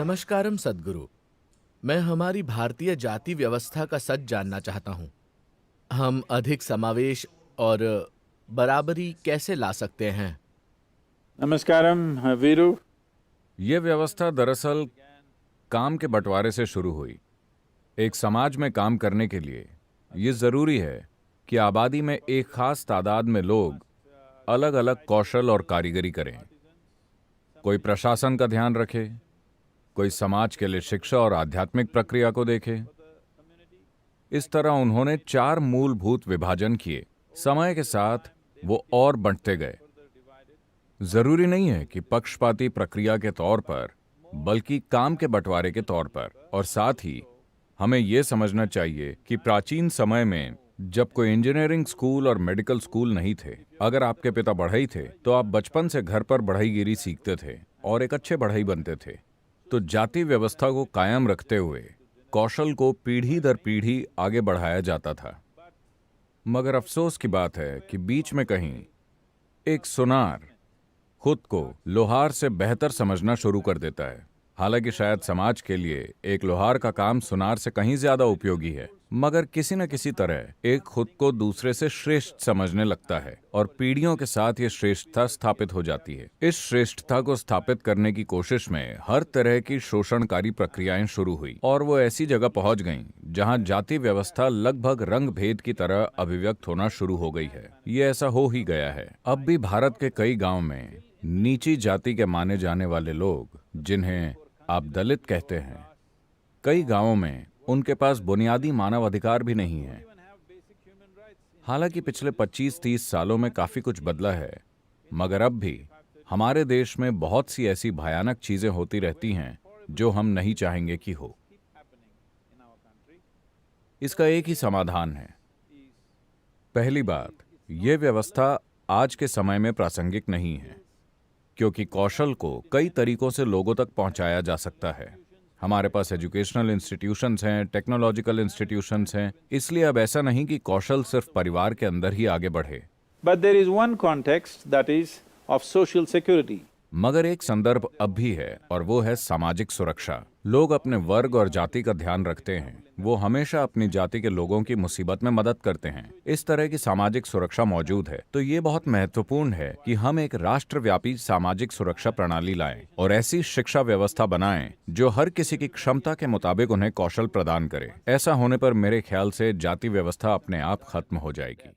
नमस्कारम सद्गुरु। मैं हमारी भारतीय जाति व्यवस्था का सच जानना चाहता हूँ। हम अधिक समावेश और बराबरी कैसे ला सकते हैं? नमस्कारम वीरू। ये व्यवस्था दरअसल काम के बंटवारे से शुरू हुई। एक समाज में काम करने के लिए ये जरूरी है कि आबादी में एक खास तादाद में लोग अलग अलग कौशल और कारीगरी करें। कोई प्रशासन का ध्यान रखे, कोई समाज के लिए शिक्षा और आध्यात्मिक प्रक्रिया को देखे। इस तरह उन्होंने 4 मूलभूत विभाजन किए। समय के साथ वो और बंटते गए। जरूरी नहीं है कि पक्षपाती प्रक्रिया के तौर पर, बल्कि काम के बंटवारे के तौर पर। और साथ ही हमें यह समझना चाहिए कि प्राचीन समय में जब कोई इंजीनियरिंग स्कूल और मेडिकल स्कूल नहीं थे, अगर आपके पिता बढ़ई थे तो आप बचपन से घर पर बढ़ईगिरी सीखते थे और एक अच्छे बढ़ई बनते थे। तो जाति व्यवस्था को कायम रखते हुए कौशल को पीढ़ी दर पीढ़ी आगे बढ़ाया जाता था। मगर अफसोस की बात है कि बीच में कहीं एक सुनार खुद को लोहार से बेहतर समझना शुरू कर देता है। हालांकि शायद समाज के लिए एक लोहार का काम सुनार से कहीं ज्यादा उपयोगी है, मगर किसी न किसी तरह एक खुद को दूसरे से श्रेष्ठ समझने लगता है और पीढ़ियों के साथ ये श्रेष्ठता स्थापित हो जाती है। इस श्रेष्ठता को स्थापित करने की कोशिश में हर तरह की शोषणकारी प्रक्रियाएं शुरू हुई और वो ऐसी जगह पहुंच गईं जहां जाति व्यवस्था लगभग रंग भेद की तरह अभिव्यक्त होना शुरू हो गई है। ये ऐसा हो ही गया है। अब भी भारत के कई गाँव में नीची जाति के माने जाने वाले लोग, जिन्हें आप दलित कहते हैं, कई गांवों में उनके पास बुनियादी मानव अधिकार भी नहीं है। हालांकि पिछले 25-30 सालों में काफी कुछ बदला है, मगर अब भी हमारे देश में बहुत सी ऐसी भयानक चीजें होती रहती हैं जो हम नहीं चाहेंगे कि हो। इसका एक ही समाधान है। पहली बात, यह व्यवस्था आज के समय में प्रासंगिक नहीं है, क्योंकि कौशल को कई तरीकों से लोगों तक पहुंचाया जा सकता है। हमारे पास एजुकेशनल इंस्टीट्यूशंस हैं, टेक्नोलॉजिकल इंस्टीट्यूशंस हैं, इसलिए अब ऐसा नहीं कि कौशल सिर्फ परिवार के अंदर ही आगे बढ़े। But there is one context that is of social security. मगर एक संदर्भ अब भी है और वो है सामाजिक सुरक्षा। लोग अपने वर्ग और जाति का ध्यान रखते हैं। वो हमेशा अपनी जाति के लोगों की मुसीबत में मदद करते हैं। इस तरह की सामाजिक सुरक्षा मौजूद है। तो ये बहुत महत्वपूर्ण है कि हम एक राष्ट्रव्यापी सामाजिक सुरक्षा प्रणाली लाएं और ऐसी शिक्षा व्यवस्था बनाएं जो हर किसी की क्षमता के मुताबिक उन्हें कौशल प्रदान करे। ऐसा होने पर मेरे ख्याल से जाति व्यवस्था अपने आप खत्म हो जाएगी।